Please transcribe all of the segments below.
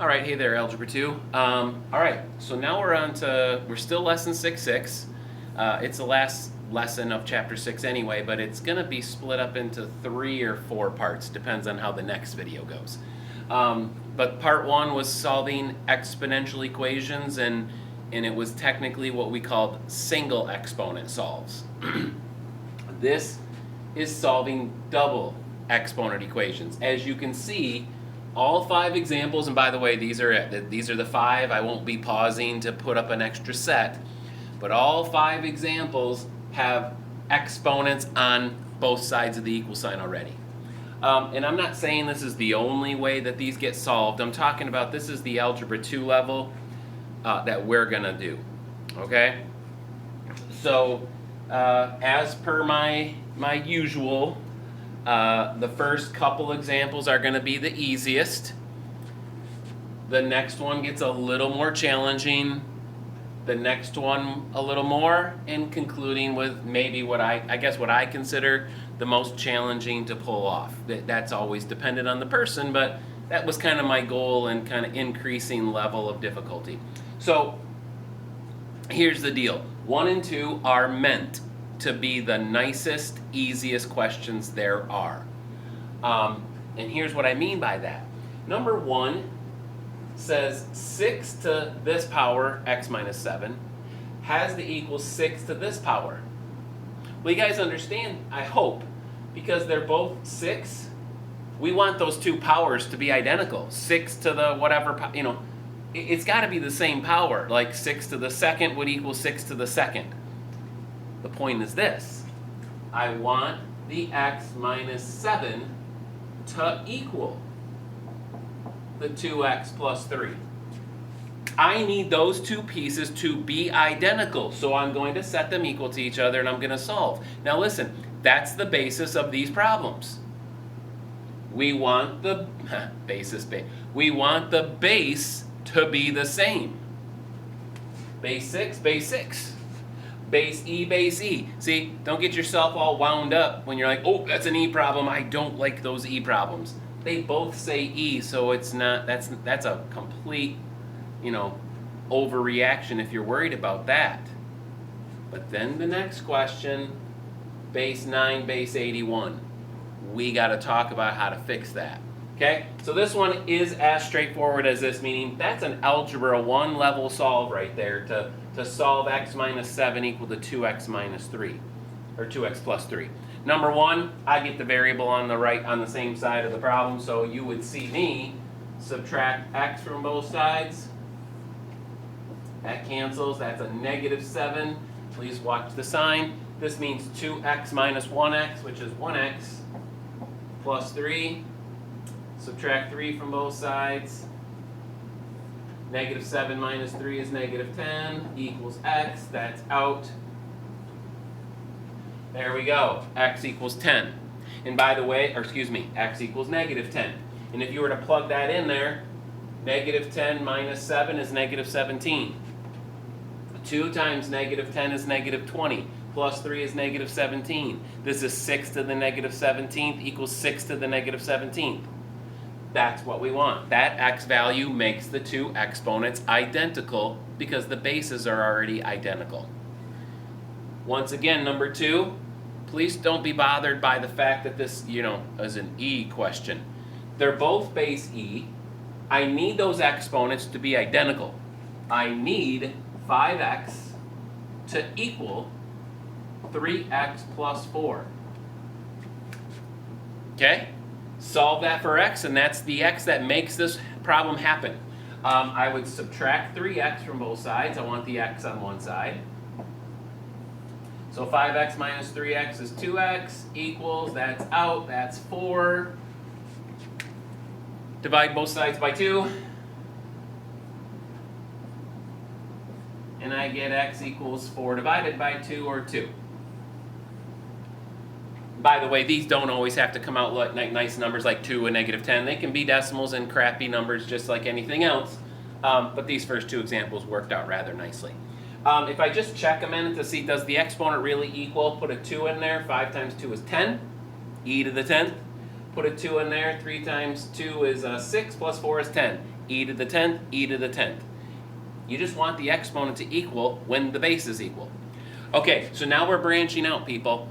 All right, hey there, Algebra 2. All right, so now we're still lesson 6.6. It's the last lesson of chapter 6 anyway, but it's going to be split up into 3 or 4 parts, depends on how the next video goes. But part 1 was solving exponential equations, and it was technically what we called single exponent solves. This is solving double exponent equations. As you can see, all 5 examples, and by the way, these are the 5. I won't be pausing to put up an extra set, but all 5 examples have exponents on both sides of the equal sign already. And I'm not saying this is the only way that these get solved. I'm talking about this is the Algebra 2 level that we're going to do. Okay? So, as per my usual, the first couple examples are going to be the easiest. The next one gets a little more challenging. The next one a little more, and concluding with maybe what I consider the most challenging to pull off. That's always dependent on the person, but that was kind of my goal and kind of increasing level of difficulty. So here's the deal. 1 and 2 are meant to be the nicest, easiest questions there are. And here's what I mean by that. Number 1 says 6 to this power, x minus 7, has to equal 6 to this power. Well, you guys understand, I hope, because they're both 6, we want those 2 powers to be identical. 6 to the whatever, it's got to be the same power. Like 6 to the second would equal 6 to the second. The point is this. I want the x minus 7 to equal the 2x plus 3. I need those 2 pieces to be identical, so I'm going to set them equal to each other and I'm going to solve. Now listen, that's the basis of these problems. We want the we want the base to be the same. Base 6, base 6. Base E, base E. See, don't get yourself all wound up when you're like, oh, that's an E problem. I don't like those E problems. They both say E, so it's not, that's a complete, overreaction if you're worried about that. But then the next question, base 9, base 81. We got to talk about how to fix that. Okay? So this one is as straightforward as this, meaning that's an Algebra 1 level solve right there to solve x minus 7 equal to 2x minus 3, or 2x plus 3. Number 1, I get the variable on the right, on the same side of the problem, so you would see me subtract x from both sides. That cancels, that's a negative 7. Please watch the sign. This means 2x minus 1x, which is 1x, plus 3. Subtract 3 from both sides. Negative 7 minus 3 is negative 10, equals x, that's out. There we go, x equals 10. And by the way, x equals negative 10. And if you were to plug that in there, negative 10 minus 7 is negative 17. 2 times negative 10 is negative 20. Plus 3 is negative 17. This is 6 to the negative 17th equals 6 to the negative 17th. That's what we want. That x value makes the 2 exponents identical because the bases are already identical. Once again, number 2, please don't be bothered by the fact that this, is an E question. They're both base E. I need those exponents to be identical. I need 5x to equal 3x plus 4. Okay? Solve that for x, and that's the x that makes this problem happen. I would subtract 3x from both sides. I want the x on one side. So 5x minus 3x is 2x equals, that's out, that's 4. Divide both sides by 2. And I get x equals 4 divided by 2, or 2. By the way, these don't always have to come out like nice numbers like 2 and negative 10. They can be decimals and crappy numbers just like anything else. But these first 2 examples worked out rather nicely. If I just check a minute to see, does the exponent really equal? Put a 2 in there. 5 times 2 is 10. E to the 10th. Put a 2 in there. 3 times 2 is 6, plus 4 is 10. e to the 10th, e to the 10th. You just want the exponent to equal when the base is equal. Okay, so now we're branching out, people.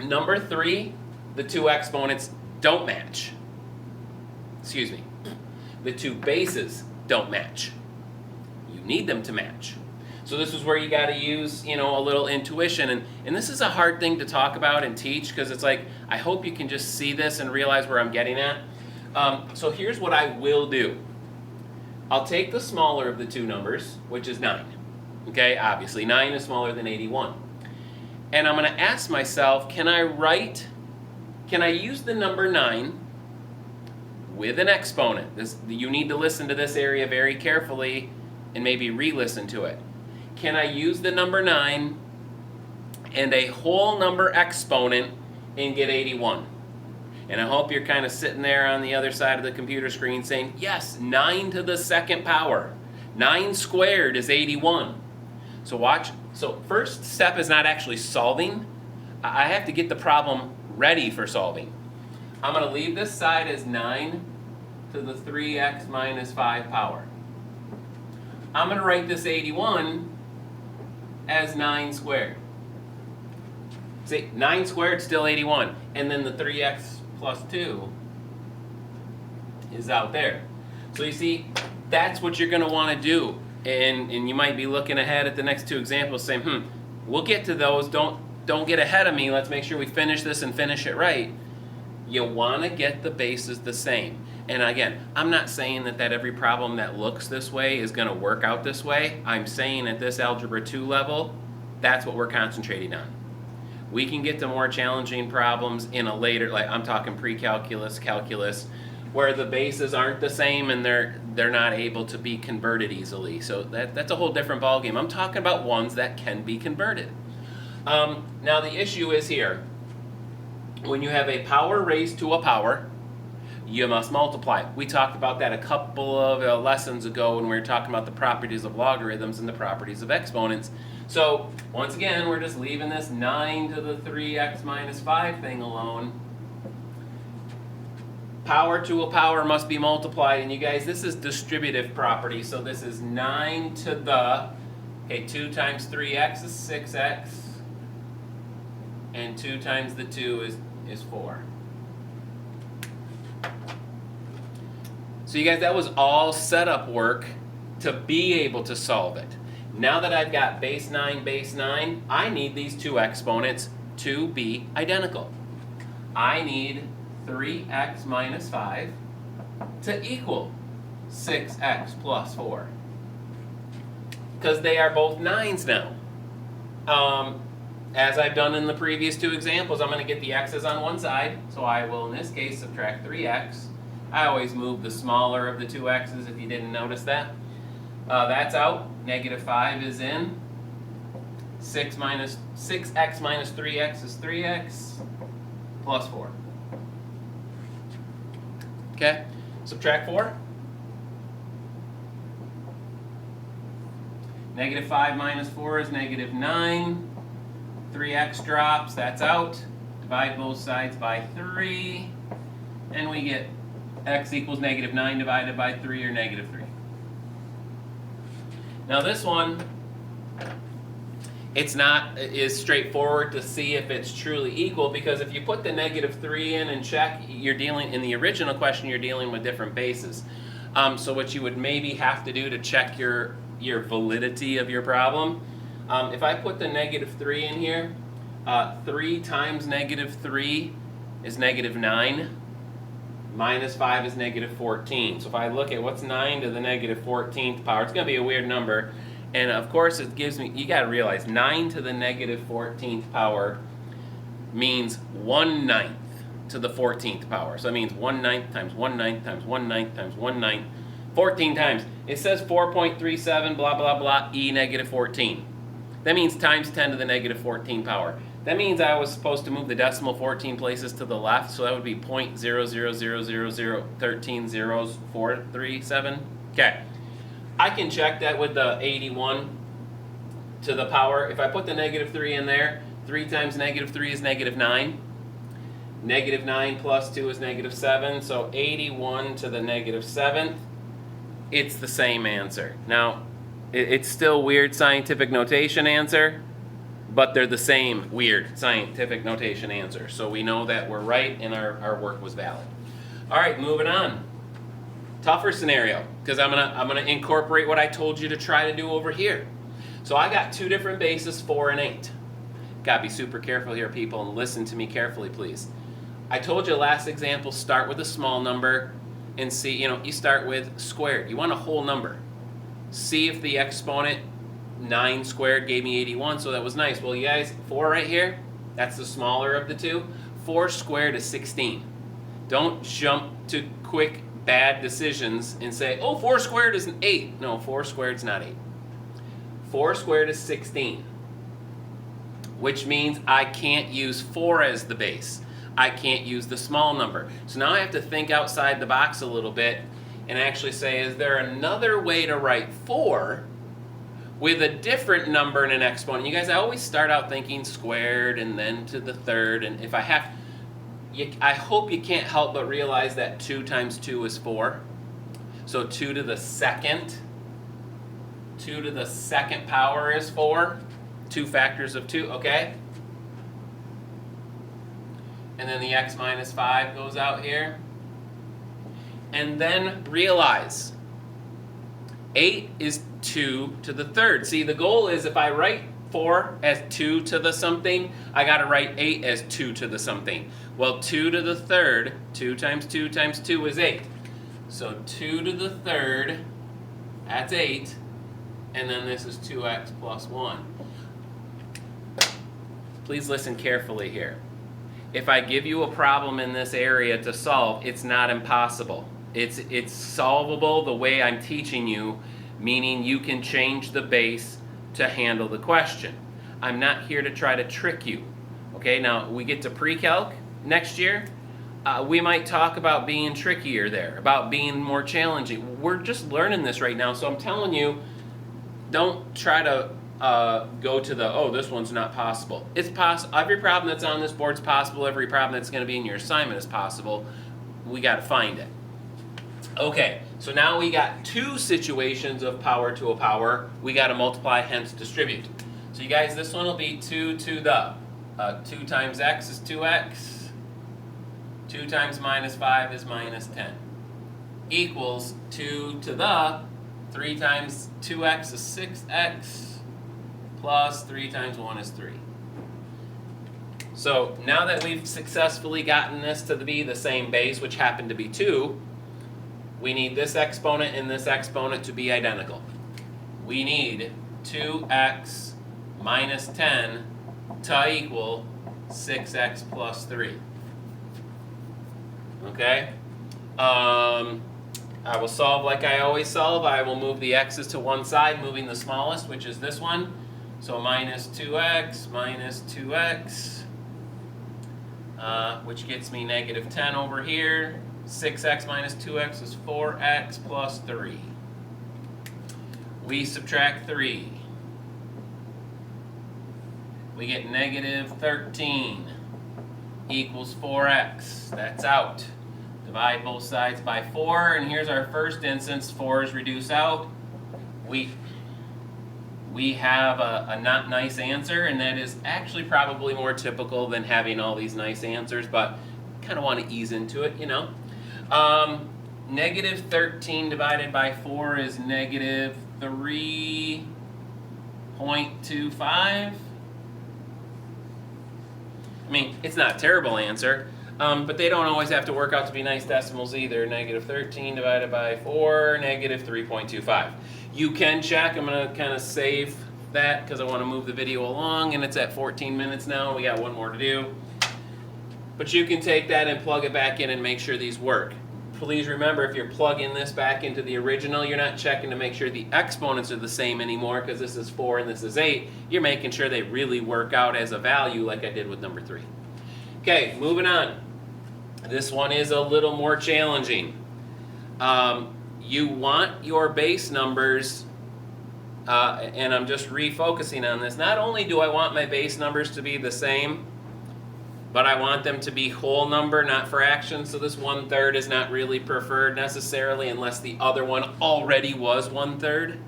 Number 3, the two exponents don't match. Excuse me. The two bases don't match. You need them to match. So this is where you got to use, a little intuition. And this is a hard thing to talk about and teach, because it's like, I hope you can just see this and realize where I'm getting at. So here's what I will do. I'll take the smaller of the two numbers, which is 9. Okay, obviously 9 is smaller than 81. And I'm going to ask myself, can I use the number 9 with an exponent? You need to listen to this area very carefully and maybe re-listen to it. Can I use the number 9 and a whole number exponent and get 81? And I hope you're kind of sitting there on the other side of the computer screen saying, yes, 9 to the second power. 9 squared is 81. So watch. So first step is not actually solving. I have to get the problem ready for solving. I'm going to leave this side as 9 to the 3x minus 5 power. I'm going to write this 81 as 9 squared. See, 9 squared is still 81. And then the 3x plus 2 is out there. So you see, that's what you're going to want to do. And you might be looking ahead at the next two examples saying, we'll get to those. Don't get ahead of me. Let's make sure we finish this and finish it right. You want to get the bases the same. And again, I'm not saying that every problem that looks this way is going to work out this way. I'm saying at this Algebra 2 level, that's what we're concentrating on. We can get to more challenging problems in a later, like I'm talking pre-calculus, calculus, where the bases aren't the same and they're not able to be converted easily. So that's a whole different ballgame. I'm talking about ones that can be converted. Now the issue is here. When you have a power raised to a power, you must multiply. We talked about that a couple of lessons ago when we were talking about the properties of logarithms and the properties of exponents. So once again, we're just leaving this 9 to the 3x minus 5 thing alone. Power to a power must be multiplied. And you guys, this is distributive property. So this is 9 to the, 2 times 3x is 6x. And 2 times the 2 is 4. So you guys, that was all setup work to be able to solve it. Now that I've got base 9, I need these two exponents to be identical. I need 3x minus 5 to equal 6x plus 4. Because they are both 9s now. As I've done in the previous two examples, I'm going to get the x's on one side. So I will, in this case, subtract 3x. I always move the smaller of the two x's if you didn't notice that. That's out. Negative 5 is in. 6x minus 3x is 3x plus 4. Okay, subtract 4. Negative 5 minus 4 is negative 9. 3x drops, that's out. Divide both sides by 3. And we get x equals negative 9 divided by 3, or negative 3. Now this one, it's not as straightforward to see if it's truly equal, because if you put the negative 3 in and check, you're dealing, in the original question, you're dealing with different bases. So what you would maybe have to do to check your validity of your problem, if I put the negative 3 in here, 3 times negative 3 is negative 9. Minus 5 is negative 14. So if I look at what's 9 to the negative 14th power, it's going to be a weird number. And of course it gives me, you got to realize 9 to the negative 14th power means 1/9 to the 14th power. So that means 1/9 times 1/9 times 1/9 times 1/9, 14 times. It says 4.37 blah blah blah e negative 14. That means times 10 to the negative 14 power. That means I was supposed to move the decimal 14 places to the left, so that would be 0.0000013 zeros 437. Okay, I can check that with the 81 to the power. If I put the negative 3 in there, 3 times negative 3 is negative 9. Negative 9 plus 2 is negative 7, so 81 to the negative 7th it's the same answer. Now, it's still weird scientific notation answer, but they're the same weird scientific notation answer. So we know that we're right and our work was valid. All right, moving on. Tougher scenario, because I'm gonna incorporate what I told you to try to do over here. So I got two different bases, 4 and 8. Gotta be super careful here, people, and listen to me carefully, please. I told you last example, start with a small number and see, you start with squared. You want a whole number. See if the exponent 9 squared gave me 81, so that was nice. Well, you guys, 4 right here, that's the smaller of the two. 4 squared is 16. Don't jump to quick, bad decisions and say, oh, 4 squared is an 8. No, 4 squared is not 8. 4 squared is 16, which means I can't use 4 as the base. I can't use the small number. So now I have to think outside the box a little bit and actually say, is there another way to write 4 with a different number and an exponent? You guys, I always start out thinking squared and then to the third, and if I have, I hope you can't help but realize that 2 times 2 is 4. So 2 to the second. 2 to the second power is 4. 2 factors of 2, okay? And then the x minus 5 goes out here. And then realize 8 is 2 to the third. See, the goal is if I write 4 as 2 to the something, I got to write 8 as 2 to the something. Well, 2 to the third, 2 times 2 times 2 is 8. So 2 to the third, that's 8. And then this is 2x plus 1. Please listen carefully here. If I give you a problem in this area to solve, it's not impossible. It's solvable the way I'm teaching you, meaning you can change the base to handle the question. I'm not here to try to trick you. Okay, now we get to pre-calc next year. We might talk about being trickier there, about being more challenging. We're just learning this right now, so I'm telling you, don't try to go to the, oh, this one's not possible. It's possible. Every problem that's on this board is possible. Every problem that's going to be in your assignment is possible. We got to find it. Okay, so now we got 2 situations of power to a power. We got to multiply, hence distribute. So you guys, this one will be 2 to the. 2 times x is 2x. 2 times minus 5 is minus 10. Equals 2 to the. 3 times 2x is 6x. Plus 3 times 1 is 3. So now that we've successfully gotten this to be the same base, which happened to be 2, we need this exponent and this exponent to be identical. We need 2x minus 10 to equal 6x plus 3. Okay? I will solve like I always solve. I will move the x's to one side, moving the smallest, which is this one. So minus 2x, which gets me negative 10 over here. 6x minus 2x is 4x plus 3. We subtract 3. We get negative 13 equals 4x. That's out. Divide both sides by 4, and here's our first instance. 4 is reduced out. We have a not nice answer, and that is actually probably more typical than having all these nice answers, but kind of want to ease into it, Negative 13 divided by 4 is negative 3.25. I mean, it's not a terrible answer, but they don't always have to work out to be nice decimals either. Negative 13 divided by 4, negative 3.25. You can check. I'm going to kind of save that because I want to move the video along, and it's at 14 minutes now. We got one more to do. But you can take that and plug it back in and make sure these work. Please remember, if you're plugging this back into the original, you're not checking to make sure the exponents are the same anymore, because this is 4 and this is 8. You're making sure they really work out as a value like I did with number 3. Okay, moving on. This one is a little more challenging. You want your base numbers, and I'm just refocusing on this. Not only do I want my base numbers to be the same, but I want them to be whole number, not fraction, so this 1/3 is not really preferred necessarily unless the other one already was 1/3.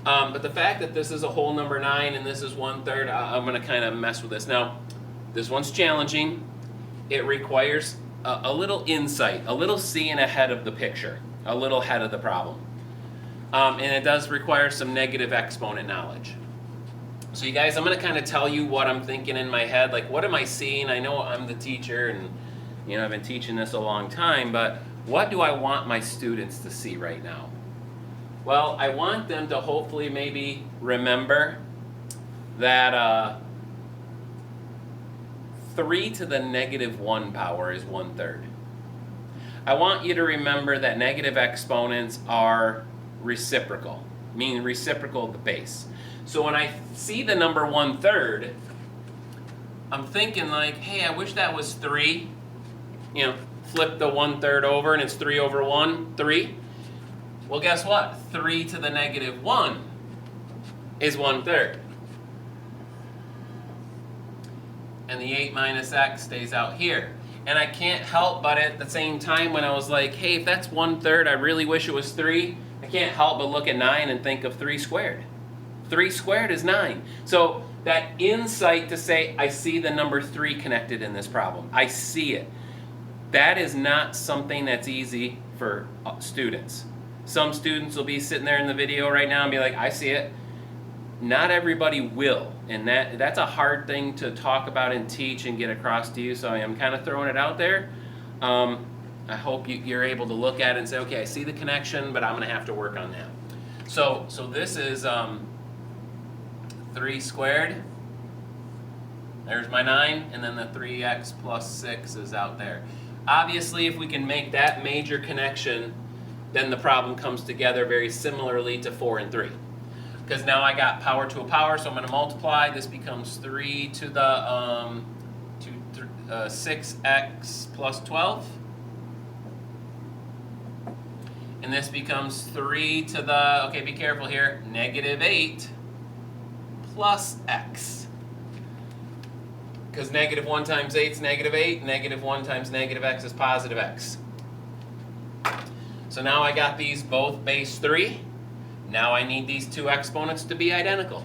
But the fact that this is a whole number 9 and this is 1/3, I'm going to kind of mess with this. Now, this one's challenging. It requires a little insight, a little seeing ahead of the picture, a little ahead of the problem. And it does require some negative exponent knowledge. So you guys, I'm going to kind of tell you what I'm thinking in my head. Like, what am I seeing? I know I'm the teacher and, I've been teaching this a long time, but what do I want my students to see right now? Well, I want them to hopefully maybe remember that 3 to the negative 1 power is 1/3. I want you to remember that negative exponents are reciprocal, meaning reciprocal of the base. So when I see the number 1/3, I'm thinking like, hey, I wish that was 3. Flip the 1/3 over and it's 3 over 1, 3. Well, guess what? 3 to the negative 1 is 1/3. And the 8 minus x stays out here. And I can't help but at the same time when I was like, hey, if that's 1/3, I really wish it was 3, I can't help but look at 9 and think of 3 squared. 3 squared is 9. So that insight to say, I see the number 3 connected in this problem. I see it. That is not something that's easy for students. Some students will be sitting there in the video right now and be like, I see it. Not everybody will. And that's a hard thing to talk about and teach and get across to you. So I am kind of throwing it out there. I hope you're able to look at it and say, okay, I see the connection, but I'm going to have to work on that. So this is 3 squared. There's my 9, and then the 3x plus 6 is out there. Obviously, if we can make that major connection, then the problem comes together very similarly to 4 and 3. Because now I got power to a power, so I'm going to multiply. This becomes 3 to the 6x plus 12. And this becomes 3 to the, okay, be careful here, negative 8 plus x. Because negative 1 times 8 is negative 8, negative 1 times negative x is positive x. So now I got these both base 3. Now I need these two exponents to be identical.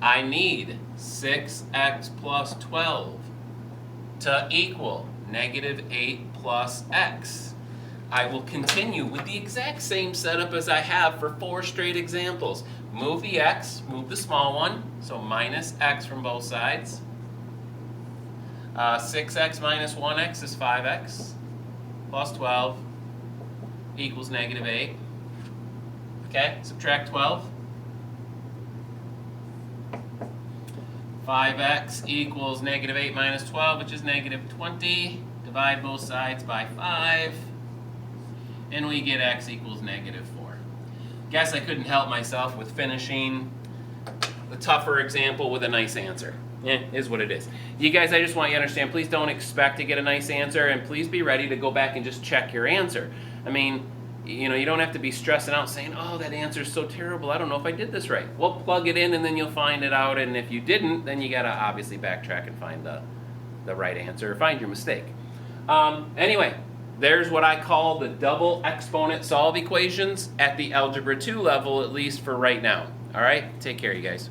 I need 6x plus 12 to equal negative 8 plus x. I will continue with the exact same setup as I have for 4 straight examples. Move the x, move the small one, so minus x from both sides. 6x minus 1x is 5x plus 12 equals negative 8. Okay, subtract 12. 5x equals negative 8 minus 12, which is negative 20. Divide both sides by 5. And we get x equals negative 4. Guess I couldn't help myself with finishing the tougher example with a nice answer. Is what it is. You guys, I just want you to understand, please don't expect to get a nice answer, and please be ready to go back and just check your answer. I mean, you don't have to be stressing out saying, oh, that answer is so terrible, I don't know if I did this right. Well, plug it in and then you'll find it out, and if you didn't, then you got to obviously backtrack and find the right answer, or find your mistake. Anyway, there's what I call the double exponent solve equations at the Algebra 2 level, at least for right now. All right, take care, you guys.